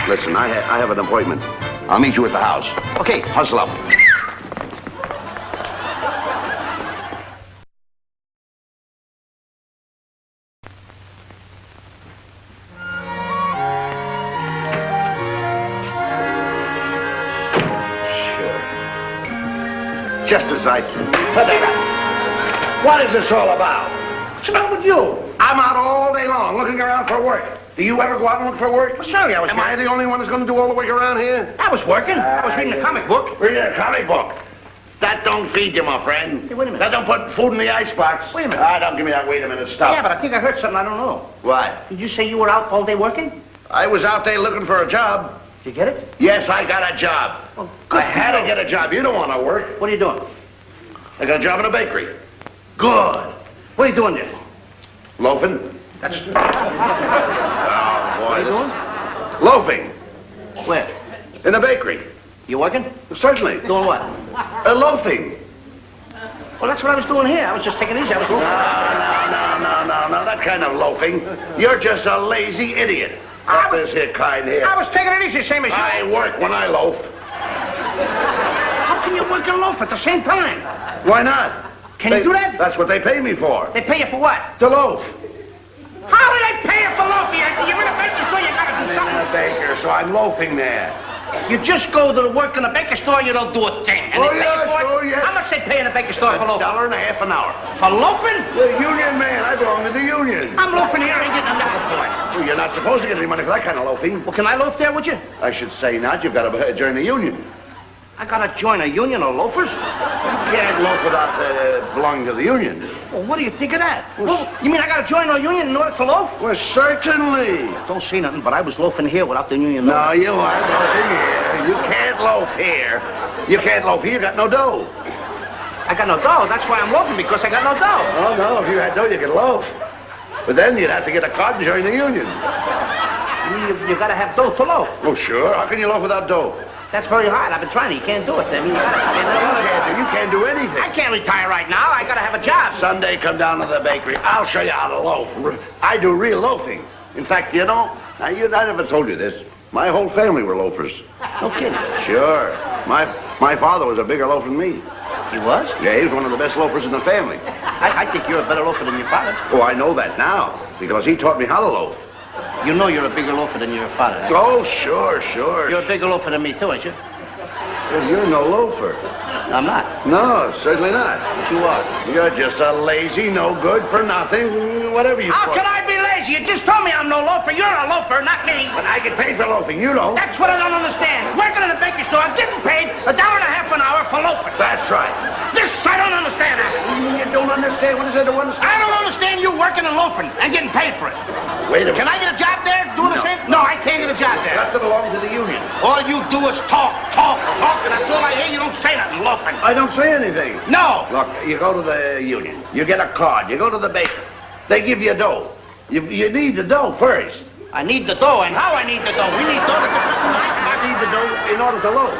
Listen, I have an appointment. I'll meet you at the house. Okay. Hustle up. Just as I... What is this all about? What's about with you? I'm out all day long looking around for work. Do you ever go out and look for work? Well, surely I was... Am I the only one that's going to do all the work around here? I was working. I was reading a comic book. Reading a comic book? That don't feed you, my friend. Hey, wait a minute. That don't put food in the icebox. Wait a minute. Ah, don't give me that wait a minute stuff. Yeah, but I think I heard something I don't know. What? Did you say you were out all day working? I was out there looking for a job. Did you get it? Yes, I got a job. Well, good I had for to you. get a job. You don't want to work. What are you doing? I got a job in a bakery. Good. What are you doing there? Loafing. That's... Oh, boy. What are you doing? Loafing. Where? In a bakery. You working? Certainly. Doing what? Loafing. Well, that's what I was doing here. I was just taking it easy. I was loafing. No. That kind of loafing. You're just a lazy idiot. Not this here kind here. I was taking it easy, same as you. I work when I loaf. How can you work and loaf at the same time? Why not? Can you do that? That's what they pay me for. They pay you for what? To loaf. How do they pay you for loafing? You're in a bakery store, you gotta do I'm something. in a baker, so I'm loafing there. You just go to the work in a baker store, you don't do a thing. And Oh, they pay you yes, for it? oh, yes. How much they pay in a baker store for loafing? $1.50 an hour. For loafing? The union man. I belong to the union. I'm loafing here, I ain't getting a nickel for it. Well, you're not supposed to get any money for that kind of loafing. Well, can I loaf there, would you? I should say not. You've got to join the union. I gotta join a union of loafers? You can't loaf without belonging to the union. Well, what do you think of that? Well, you mean I gotta join a union in order to loaf? Well, certainly. Don't say nothing, but I was loafing here without the union. No, you aren't loafing here. You can't loaf here. You can't loaf here. You got no dough. I got no dough. That's why I'm loafing, because I got no dough. Oh, no. If you had dough, you could loaf. But then you'd have to get a card and join the union. You gotta have dough to loaf. Oh, sure. How can you loaf without dough? That's very hard. I've been trying. You can't do it. I mean, You can't do anything. I can't retire right now. I gotta have a job. Someday, come down to the bakery. I'll show you how to loaf. I do real loafing. In fact, you know, I never told you this. My whole family were loafers. No kidding. Sure. My father was a bigger loafer than me. He was? Yeah, he was one of the best loafers in the family. I think you're a better loafer than your father. Oh, I know that now, because he taught me how to loaf. You know you're a bigger loafer than your father. Oh, sure. You're a bigger loafer than me, too, ain't you? Well, you're no loafer. I'm not. No, certainly not. But you are. You're just a lazy, no good for nothing, whatever you How call it. can I be lazy? You just told me I'm no loafer. You're a loafer, not me. But I get paid for loafing, you don't. That's what I don't understand. Working in a bakery store, I'm getting paid $1.50 an hour for loafing. That's right. This, I don't understand that. You don't understand? What is there to understand? I don't understand you working and loafing and getting paid for it. Wait a minute. Can I get a job there doing the same? No, I can't get a job there. You have to belong to the union. All you do is talk, and that's all I hear. You don't say nothing, loafing. I don't say anything. No. Look, you go to the union. You get a card. You go to the baker. They give you dough. You need the dough first. I need the dough, and how I need the dough? We need dough to get something nice. I need the dough in order to loaf.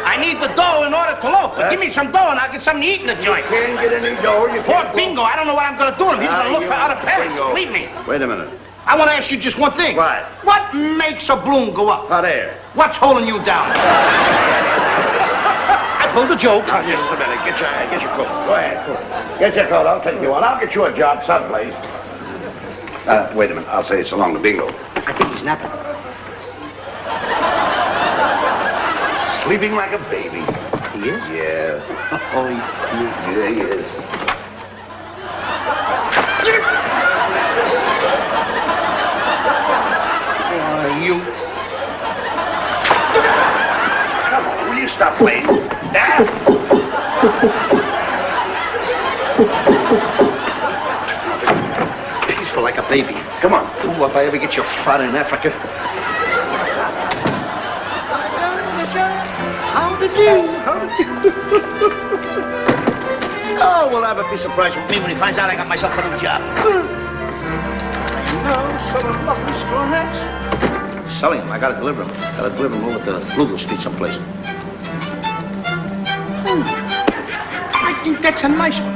I need the dough in order to loaf. But give me some dough, and I'll get something to eat in the joint. You can't get any dough. You Poor can't Bingo, I don't know what I'm going to do to him. He's going to look for other parents. Bingo. Believe me. Wait a minute. I want to ask you just one thing. What? What makes a balloon go up? Hot air. What's holding you down? I pulled a joke. Now, just a minute. Get your coat. Go ahead. Get your coat. I'll take you on. I'll get you a job someplace. Wait a minute. I'll say so long to Bingo. I think he's napping. Sleeping like a baby. He is? Yeah. Oh, he's cute. Yeah, he is. You. Come on, will you stop playing? Yeah? Peaceful like a baby. Come on. Ooh, if I ever get your father in Africa. How did you? Oh, well, Abbott be surprised with me when he finds out I got myself a new job. Selling lovely straw hats. Selling them. I gotta deliver them. Gotta deliver them over to Flugel Street someplace. I think that's a nice one.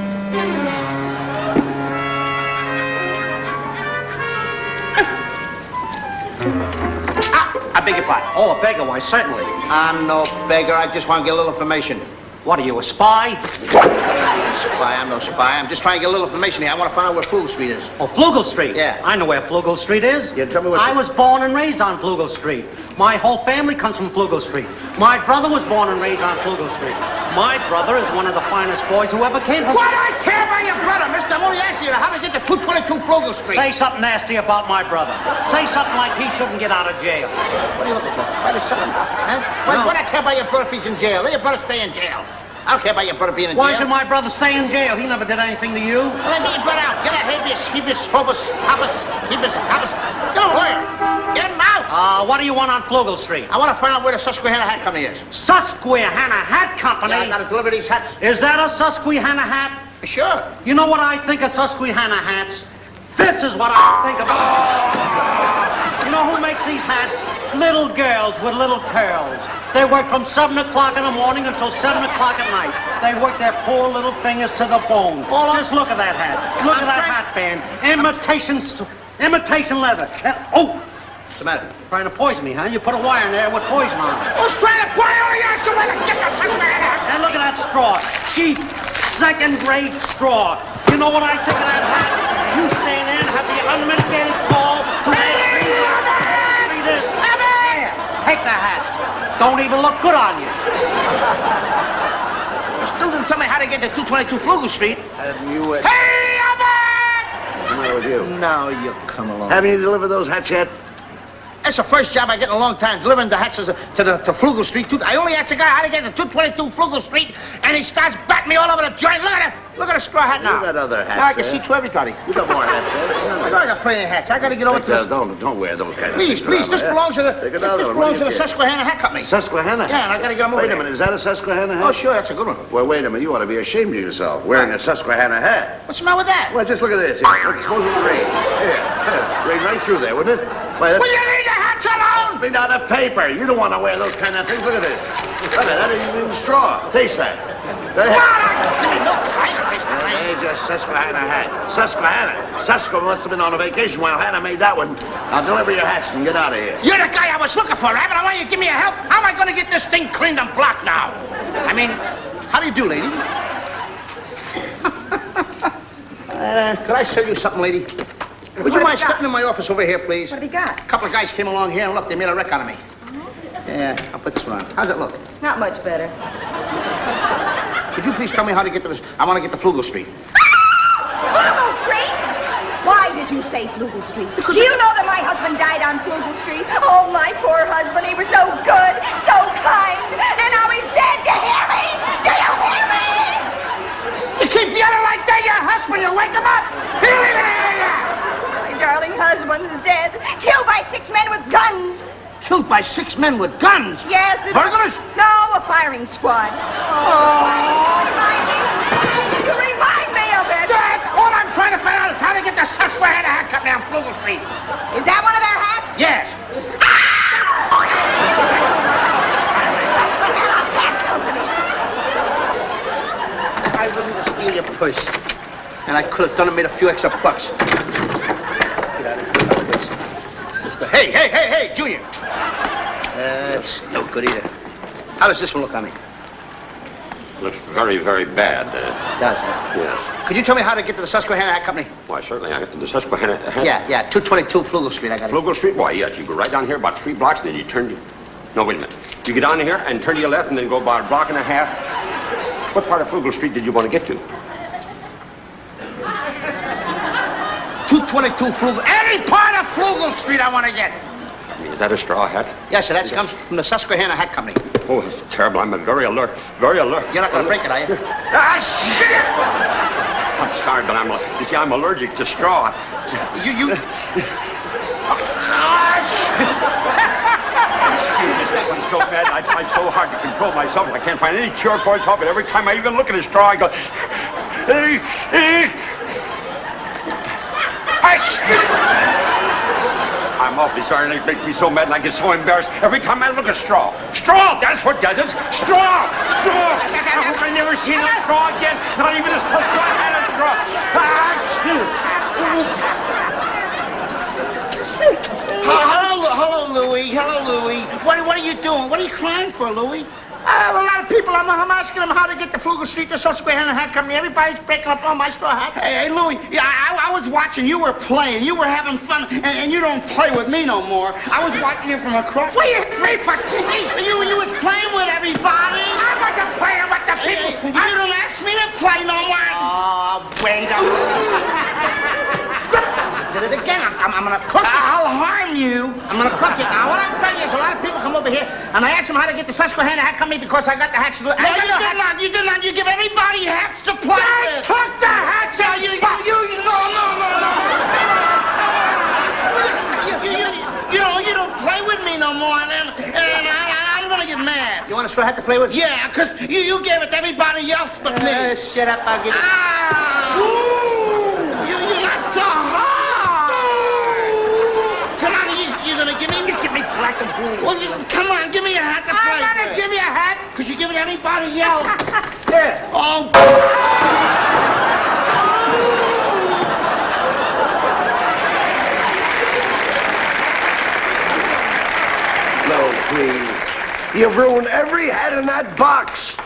Ah! I beg your pardon. Oh, a beggar, why, certainly. I'm no beggar. I just want to get a little information. What are you, a spy? I'm no spy. I'm just trying to get a little information here. I want to find out where Flugel Street is. Oh, Flugel Street? Yeah. I know where Flugel Street is. Yeah, tell me what... I was born and raised on Flugel Street. My whole family comes from Flugel Street. My brother was born and raised on Flugel Street. My brother is one of the finest boys who ever came from... What do I care about your brother, mister? I'm only asking you how to get to 222 Flugel Street. Say something nasty about my brother. Say something like he shouldn't get out of jail. What are you looking for? Fight or something? Huh? What do I care about your brother if he's in jail? Let your brother stay in jail. I don't care about your brother being in jail. Why should my brother stay in jail? He never did anything to you. Well, then get your brother out. Get a habeas, corpus, habeas. Get a lawyer. Get him out. What do you want on Flugel Street? I want to find out where the Susquehanna Hat Company is. Susquehanna Hat Company? Yeah, I got to deliver these hats. Is that a Susquehanna hat? Sure. You know what I think of Susquehanna hats? This is what I think about. You know who makes these hats? Little girls with little curls. They work from 7 o'clock in the morning until 7 o'clock at night. They work their poor little fingers to the bone. Just look at that hat. Look at that hat band. Imitation leather. What's the matter? Trying to poison me, huh? You put a wire in there with poison on it. Who's trying to poison me? You want to get the Susquehanna? And look at that straw. Cheap, second-grade straw. You know what I think of that hat? You stand there and have the unmitigated call to take the hat. Don't even look good on you. You still didn't tell me how to get to 222 Flugel Street. Have you... Hey, Abbott! What's the matter with you? Now you come along. Haven't you delivered those hats yet? That's the first job I get in a long time, delivering the hats to Flugel Street. I only asked the guy how to get to 222 Flugel Street, and he starts batting me all over the joint. Look at the straw hat now. You got other hats, Now I can see through everybody. You got more hats, I got plenty of hats. I got to get over to this. Don't wear those kinds of Please, things. this belongs to Take another this one. belongs to the Susquehanna Hat Company. Susquehanna? Yeah, and I got to get them over Wait a minute, is that a Susquehanna hat? Oh, sure, that's a good one. Well, wait a minute, you ought to be ashamed of yourself, wearing a Susquehanna hat. What's the matter with that? Well, just look at this. Here, look, suppose it would rain. Here, rain right through there, wouldn't it? Why, Will you leave the hats alone? made out of paper. You don't want to wear those kind of things. Look at this. Look at that. That isn't even straw. Taste that. Give me milk, There's your Susquehanna hat. Susquehanna. Susquehanna must have been on a vacation while Hannah made that one. I'll deliver your hats and get out of here. You're the guy I was looking for, Abbott. I want you to give me a help. How am I going to get this thing cleaned and blocked now? I mean, how do you do, lady? Could I serve you something, lady? Would you mind stepping in my office over here, please? What have you got? A couple of guys came along here and look, they made a wreck out of me. Yeah, I'll put this one on. How's it look? Not much better. Could you please tell me how to get to this? I want to get to Flugel Street. Flugel Street? Why did you say Flugel Street? Do you know that my husband died on Flugel Street? Oh, my poor husband. He was so good, so kind. And now he's dead. Do you hear me? Do you hear me? You keep yelling like that, your husband. You'll wake him up. He'll leave it here. My darling husband's dead. Killed by 6 men with guns. Killed by 6 men with guns? Yes, it... Burglars? No, a firing squad. Oh, you remind me of it. Dad, all I'm trying to find out is how to get the Susquehanna Hat Company on Flugel Street. Is that one of their hats? Yes. Susquehanna Hat Company. I wouldn't steal your purse. And I could have done it, made a few extra bucks. Get out of here. Hey, Junior. That's no good either. How does this one look on me? Looks very, very bad. Does it? Yes. Could you tell me how to get to the Susquehanna Hat Company? Why, certainly. I got to the Susquehanna. Yeah, 222 Flugel Street. I got it. Flugel Street? Why, yes. You go right down here about 3 blocks, and then you turn. No, wait a minute. You get down here and turn to your left, and then go about a block and a half. What part of Flugel Street did you want to get to? 222 Flugel. Any part of Flugel Street I want to get. Is that a straw hat? Yes, sir. That comes from the Susquehanna Hat Company. Oh, that's terrible. I'm very alert. Very alert. You're not going to break it, are you? Shit! I'm sorry, but you see, I'm allergic to straw. You... Excuse me, that one's so bad. I tried so hard to control myself. I can't find any cure for it, but every time I even look at a straw, I go... I'm awfully sorry, and it makes me so mad, and I get so embarrassed every time I look at straw. Straw! That's what does it! Straw! Straw! I hope I never see no straw again. Not even this Susquehanna straw. Hello, Louie. Hello, Louie. What are you doing? What are you crying for, Louie? A lot of people, I'm asking them how to get to Flugel Street to Susquehanna Hat Company. Everybody's breaking up all my store hats. Hey, Louie, I was watching. You were playing. You were having fun, and you don't play with me no more. I was watching you from across. What are you three for, Stinky? You was playing with everybody. I wasn't playing with the people. You don't ask me to play no more. Oh, wait a minute. Did it again. I'm going to cook you. I'll harm you. I'm going to cook you. Now, what I'm telling you is a lot of people come over here, and I ask them how to get to Susquehanna Hat Company because I got the hats to do. No, you did not. You give everybody hats to play with. Took the hats out. No. You don't play with me no more, and I'm going to get mad. You want a straw hat to play with? Yeah, because you gave it to everybody else but me. Shut up. I'll give it. You're not so hard. Come on, you're going to give me? Give me black and blue. Well, come on, give me a hat to play with. I'm going to give you a hat. Because you give it to everybody else. Here. Oh. No, please. You've ruined every hat in that box.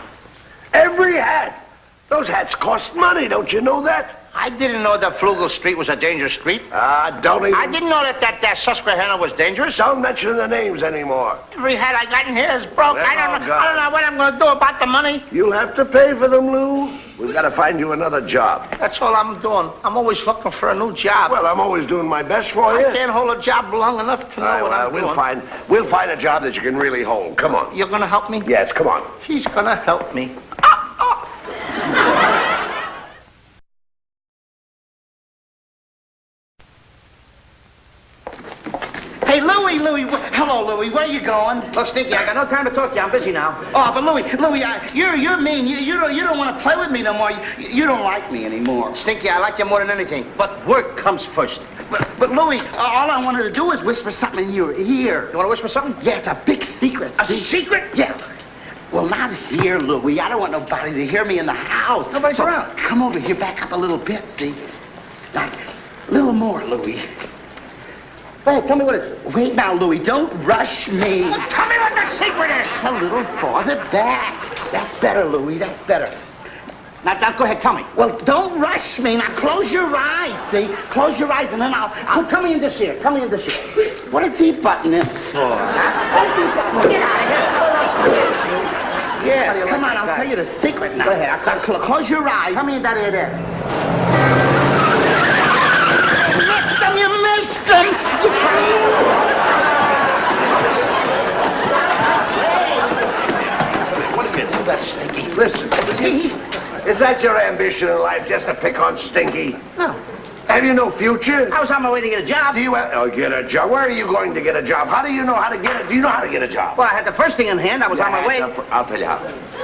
Every hat. Those hats cost money, don't you know that? I didn't know that Flugel Street was a dangerous street. Don't even... I didn't know that Susquehanna was dangerous. Don't mention the names anymore. Every hat I got in here is broke. Well, I don't know what I'm going to do about the money. You'll have to pay for them, Lou. We've got to find you another job. That's all I'm doing. I'm always looking for a new job. Well, I'm always doing my best for you. I can't hold a job long enough to know what I'm doing. We'll find a job that you can really hold. Come on. You're going to help me? Yes, come on. He's going to help me. Hey, Louie. Hello, Louie. Where you going? Look, Stinky, I got no time to talk to you. I'm busy now. Oh, but Louie, you're mean. You don't want to play with me no more. You don't like me anymore. Stinky, I like you more than anything. But work comes first. But Louie, all I wanted to do was whisper something in your ear. You want to whisper something? Yeah, it's a big secret. A secret? Yeah. Well, not here, Louie. I don't want nobody to hear me in the house. Nobody's around. Come over here, back up a little bit, see? Like, a little more, Louie. Go ahead, tell me what it is. Wait now, Louie, don't rush me. Well, tell me what the secret is. A little farther back. That's better, Louie, that's better. Now, go ahead, tell me. Well, don't rush me. Now, close your eyes, see? Close your eyes, and then I'll Come me in this ear. Come me in this ear. What is he buttoning in for? Get out of here. Yes, come on, I'll tell you the secret now. Go ahead, Now, close your eyes. Come me in that ear there. You missed them! What do you do that, Stinky? Listen, is that your ambition in life, just to pick on Stinky? No. Have you no future? I was on my way to get a job. Do you get a job? Where are you going to get a job? How do you know how to get it? Do you know how to get a job? Well, I had the first thing in hand. I was on my way. I'll tell you how.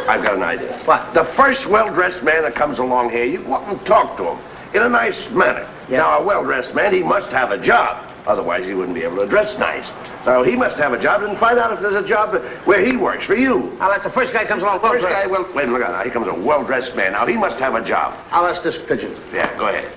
I've got an idea. What? The first well-dressed man that comes along here, you go up and talk to him in a nice manner. Yeah. Now, a well-dressed man, he must have a job. Otherwise, he wouldn't be able to dress nice. So he must have a job and find out if there's a job where he works for you. Now, that's the first guy comes along. First guy, well, wait a minute. Now, here comes a well-dressed man. Now, he must have a job. I'll ask this pigeon. Yeah, go ahead.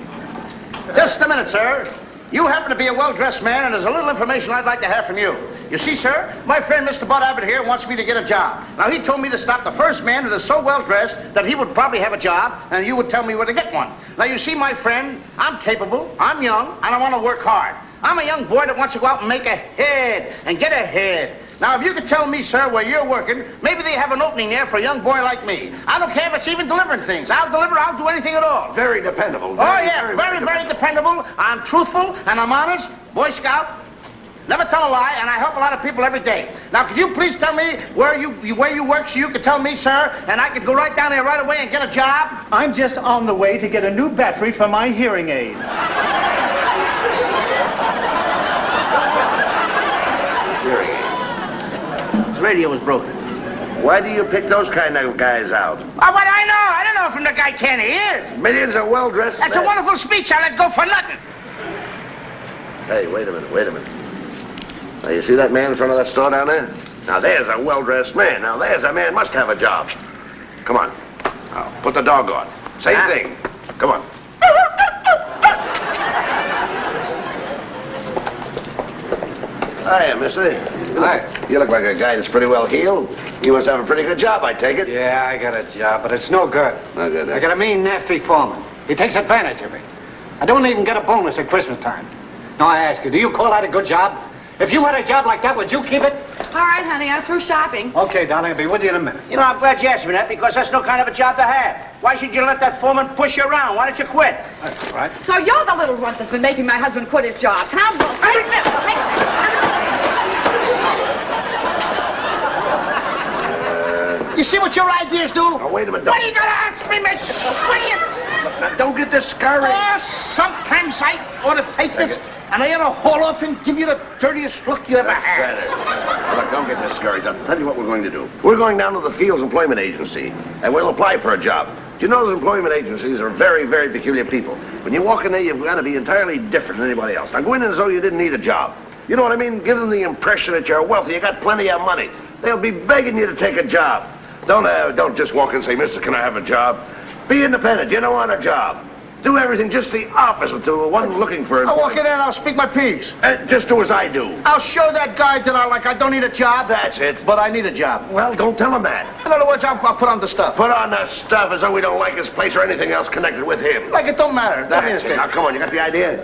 Just a minute, sir. You happen to be a well-dressed man, and there's a little information I'd like to have from you. You see, sir, my friend Mr. Bud Abbott here wants me to get a job. Now, he told me to stop the first man that is so well-dressed that he would probably have a job, and you would tell me where to get one. Now, you see, my friend, I'm capable, I'm young, and I want to work hard. I'm a young boy that wants to go out and make a head and get ahead. Now, if you could tell me, sir, where you're working, maybe they have an opening there for a young boy like me. I don't care if it's even delivering things. I'll deliver, I'll do anything at all. Very dependable. Very dependable. I'm truthful and I'm honest. Boy Scout. Never tell a lie, and I help a lot of people every day. Now, could you please tell me where you work so you could tell me, sir, and I could go right down there right away and get a job? I'm just on the way to get a new battery for my hearing aid. Hearing aid. His radio was broken. Why do you pick those kind of guys out? Oh, what I know? I don't know from the guy can he is. Millions of well-dressed That's men. a wonderful speech. I let go for nothing. Hey, wait a minute. Now, you see that man in front of that store down there? Now, there's a well-dressed man. Now, there's a man must have a job. Come on. Now, put the dog on. Same thing. Come on. Hiya, mister. You look like a guy that's pretty well healed. You must have a pretty good job, I take it. Yeah, I got a job, but it's no good. No good, huh? I got a mean, nasty foreman. He takes advantage of me. I don't even get a bonus at Christmas time. Now, I ask you, do you call that a good job? If you had a job like that, would you keep it? All right, honey, I'm through shopping. Okay, darling, I'll be with you in a minute. You know, I'm glad you asked me that because that's no kind of a job to have. Why should you let that foreman push you around? Why don't you quit? That's all right. So you're the little runt that's been making my husband quit his job. Tom, will take this. Take this. You see what your ideas do? Oh, wait a minute. What are you gonna ask me, miss? What are you... Look, now, don't get discouraged. Sometimes I ought to take this and I ought to haul off and give you the dirtiest look you ever had. Better. Look, don't get discouraged. I'll tell you what we're going to do. We're going down to the Fields Employment Agency, and we'll apply for a job. Do you know those employment agencies are very, very peculiar people? When you walk in there, you've got to be entirely different than anybody else. Now, go in as though you didn't need a job. You know what I mean? Give them the impression that you're wealthy, you got plenty of money. They'll be begging you to take a job. Don't just walk in and say, mister, can I have a job? Be independent. You don't want a job. Do everything just the opposite to the one looking for it. I'll walk in there and I'll speak my piece. Just do as I do. I'll show that guy that I don't need a job. That's it. But I need a job. Well, don't tell him that. In other words, I'll put on the stuff. Put on the stuff as though we don't like his place or anything else connected with him. Like it don't matter. That's it. Now, come on, you got the idea?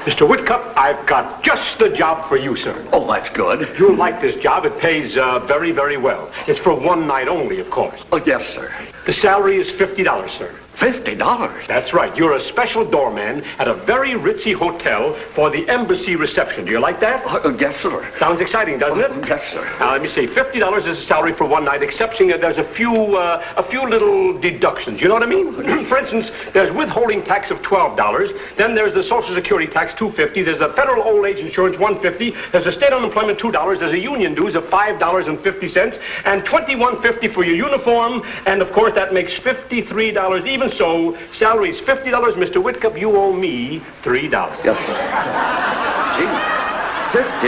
Mr. Whitcup, I've got just the job for you, sir. Oh, that's good. You'll like this job. It pays very, very well. It's for one night only, of course. Oh, yes, sir. The salary is $50, sir. $50? That's right. You're a special doorman at a very ritzy hotel for the embassy reception. Do you like that? Yes, sir. Sounds exciting, doesn't it? Yes, sir. Now, let me see. $50 is a salary for one night, excepting that there's a few little deductions. You know what I mean? For instance, there's withholding tax of $12. Then there's the Social Security tax, $2.50. There's a federal old age insurance, $1.50. There's a state unemployment, $2. There's a union dues of $5.50, and $21.50 for your uniform. And of course, that makes $53. Even so, salary's $50, Mr. Whitcup. You owe me $3. Yes, sir. Gee,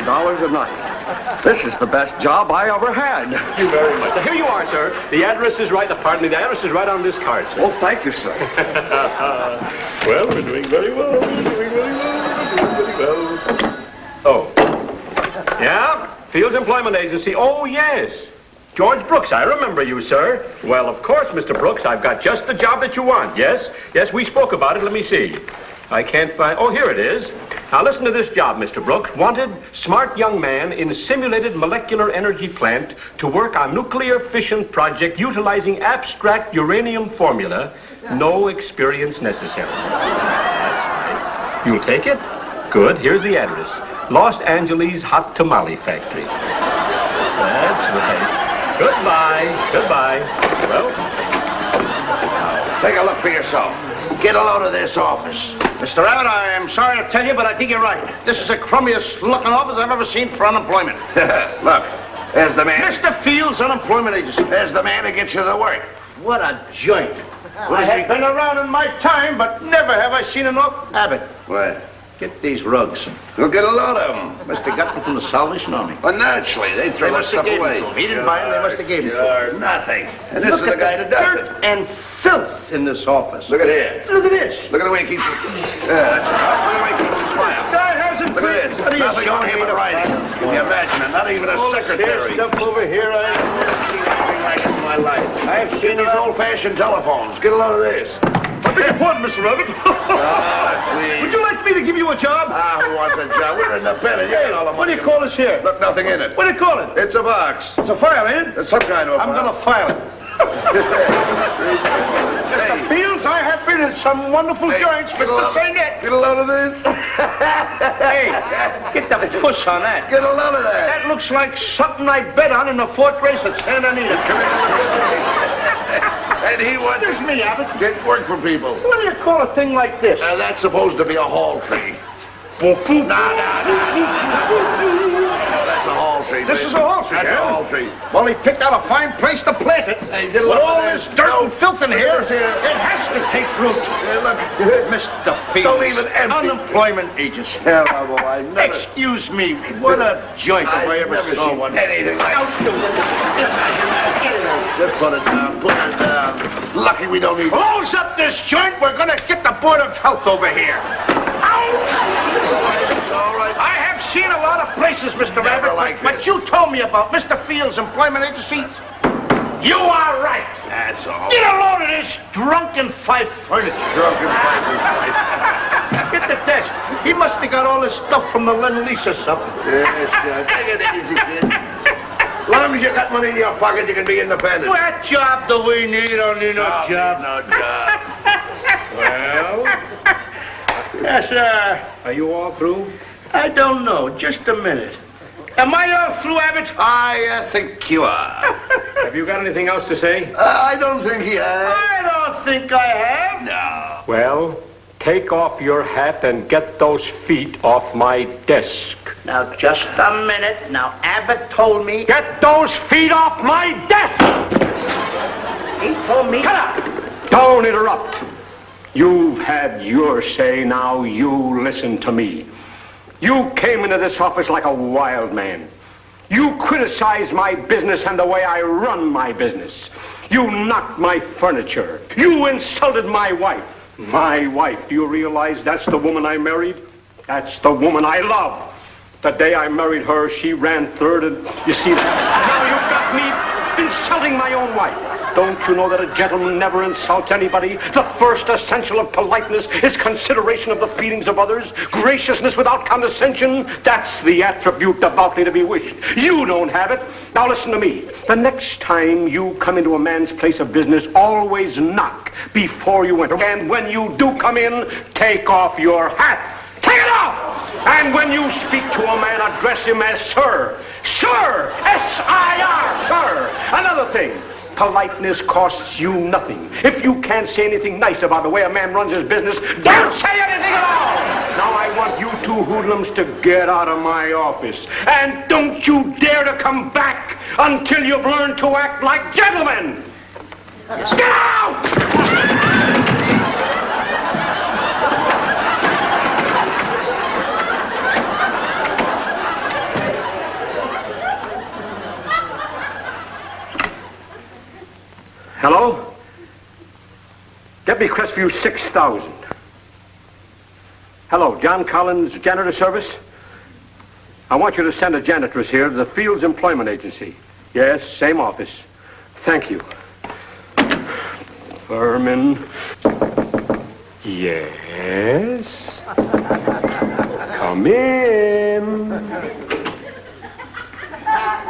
$50 a night. This is the best job I ever had. Thank you very much. Here you are, sir. The address is right. Pardon me. The address is right on this card, sir. Oh, thank you, sir. Well, we're doing very well. We're doing very well. We're doing very well. Oh. Yeah? Fields Employment Agency. Oh, yes. George Brooks, I remember you, sir. Well, of course, Mr. Brooks, I've got just the job that you want. Yes? Yes, we spoke about it. Let me see. I can't find... Oh, here it is. Now, listen to this job, Mr. Brooks. Wanted smart young man in simulated molecular energy plant to work on nuclear fission project utilizing abstract uranium formula. No experience necessary. That's right. You'll take it? Good. Here's the address. Los Angeles Hot Tamale Factory. That's right. Goodbye. Goodbye. Well, take a look for yourself. Get a load of this office. Mr. Abbott, I am sorry to tell you, but I think you're right. This is the crummiest looking office I've ever seen for unemployment. Look, there's the man. Mr. Fields, Unemployment Agency. There's the man who gets you the work. What a joint. I have been around in my time, but never have I seen enough. Abbott, What? get these rugs. We'll get a load of them. Must have got them from the Salvation Army. Well, naturally, they throw They that must have stuff gave away. them to him. He didn't buy them, they must have gave them to him. Nothing. And this Look is the at guy that does dirt it. and filth in this office. Look at here. Look at this. Look at the way he keeps it. Yeah, that's right. Look at the way he keeps his smile. Guy hasn't Look at this. What are you Nothing on him but writing. Can you imagine it? Not even a secretary. Stuff over here, I've never seen anything like it in my life. I've seen these old-fashioned telephones. Get a load of this. I beg your pardon, Mr. Abbott. Please. Would you like me to give you a job? Who wants a job? We're independent. You Hey, get all the what money. do you call this here? Look, nothing in it. What do you call it? It's a box. It's a file, ain't it? It's some kind of a I'm file. gonna file it. Mr. Fields, I have been in some wonderful joints, but this ain't it. Get a load of this. Hey, get the push on that. Get a load of that. That looks like something I bet on in the fourth race at Santa Anita. And he wants There's me, Abbott. get work for people. What do you call a thing like this? That's supposed to be a hall tree. No, that's a hall tree. This is a hall tree, That's yeah? a hall tree. Well, he picked out a fine place to plant it. Hey, get a With load all of this this. dirt No. and filth in Look here, at this here. it has to take root. Hey, look. Mr. Fields. Don't even empty. Unemployment agency. Hell, I've never... Excuse me. What a joint if I ever never saw seen one. anything like it. Just put it down. Put it down. Lucky we don't need... Close up this joint. We're going to get the Board of Health over here. Out! It's all right. I have seen a lot of places, Mr. Abbott, liked but it. you told me about Mr. Fields' employment agency. You are right. That's all. Get a load of this drunken five furniture. Drunken fight. Hit the desk. He must have got all this stuff from the Lend-Lease or something. Yes, take it easy, kid. As long as you got money in your pocket, you can be independent. What job do we need? Only no job. No job. Well, Yes, sir. are you all through? I don't know. Just a minute. Am I all through, Abbott? I think you are. Have you got anything else to say? I don't think he has. I don't think I have. No. Well, take off your hat and get those feet off my desk. Now, just a minute. Now, Abbott told me... Get those feet off my desk! He told me... Shut up! Don't interrupt. You've had your say, now you listen to me. You came into this office like a wild man. You criticized my business and the way I run my business. You knocked my furniture. You insulted my wife. My wife, do you realize that's the woman I married? That's the woman I love. The day I married her, she ran third, and you see, now you've got me insulting my own wife. Don't you know that a gentleman never insults anybody? The first essential of politeness is consideration of the feelings of others. Graciousness without condescension, that's the attribute devoutly to be wished. You don't have it. Now listen to me. The next time you come into a man's place of business, always knock before you enter. And when you do come in, take off your hat. Take it off! And when you speak to a man, address him as sir. Sir! S-I-R, sir! Another thing. Politeness costs you nothing. If you can't say anything nice about the way a man runs his business, don't say anything at all! Now I want you two hoodlums to get out of my office. And don't you dare to come back until you've learned to act like gentlemen! Get out! Hello? Get me Crestview 6000. Hello, John Collins, janitor service? I want you to send a janitress here to the Fields Employment Agency. Yes, same office. Thank you. Furman. Yes? Come in.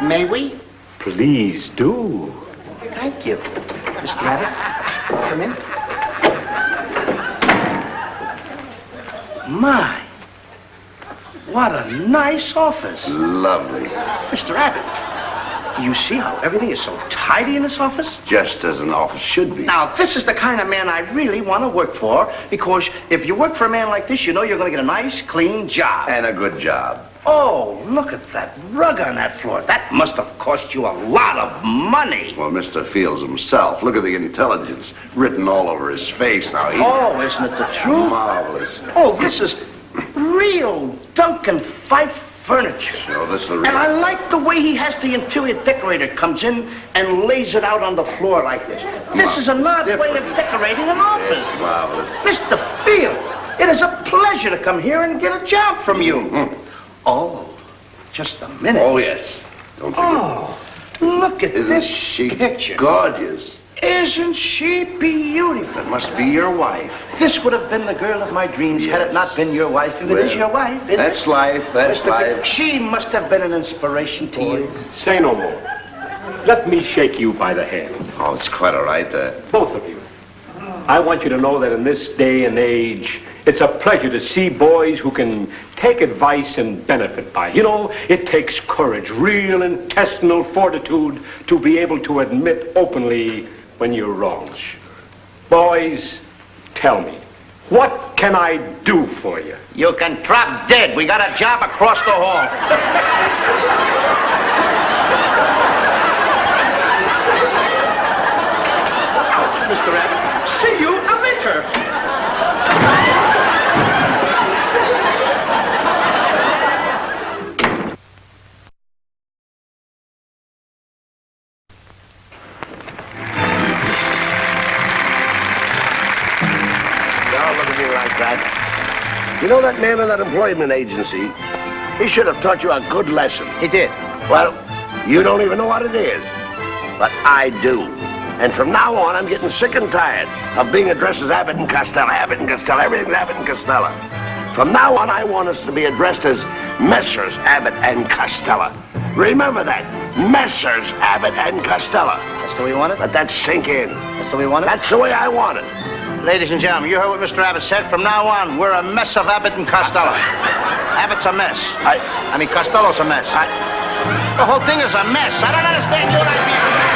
May we? Please do. Thank you. Mr. Abbott, come in. My, what a nice office. Lovely. Mr. Abbott, do you see how everything is so tidy in this office? Just as an office should be. Now, this is the kind of man I really want to work for, because if you work for a man like this, you know you're going to get a nice, clean job. And a good job. Oh, look at that rug on that floor. That must have cost you a lot of money. Well, Mr. Fields himself, look at the intelligence written all over his face now. Oh, isn't it the truth? Marvelous. Oh, this is real Duncan Fife furniture. So this is the real... And I like the way he has the interior decorator comes in and lays it out on the floor like this. This is an odd way of decorating an office. It's marvelous. Mr. Fields, it is a pleasure to come here and get a job from you. Mm-hmm. Oh, just a minute. Oh, yes. Don't forget. Oh, look at Isn't this she picture. gorgeous? Isn't she beautiful? That must be your wife. This would have been the girl of my dreams had it not been your wife. If it is your wife, isn't That's it? life, that's Mr. life. She must have been an inspiration to you. Say no more. Let me shake you by the hand. Oh, it's quite all right. Both of you. I want you to know that in this day and age, it's a pleasure to see boys who can take advice and benefit by it. You know, it takes courage, real intestinal fortitude to be able to admit openly when you're wrong. Boys, tell me, what can I do for you? You can drop dead. We got a job across the hall. Mr. Abbott. See you later. Don't look at me like that. You know that man in that employment agency? He should have taught you a good lesson. He did. Well, you don't even know what it is. But I do. And from now on, I'm getting sick and tired of being addressed as Abbott and Costello. Abbott and Costello, everything's Abbott and Costello. From now on, I want us to be addressed as Messrs. Abbott and Costello. Remember that. Messrs. Abbott and Costello. That's the way you want it? Let that sink in. That's the way you want it? That's the way I want it. Ladies and gentlemen, you heard what Mr. Abbott said. From now on, we're a mess of Abbott and Costello. Abbott's a mess. I mean, Costello's a mess. The whole thing is a mess. I don't understand your idea.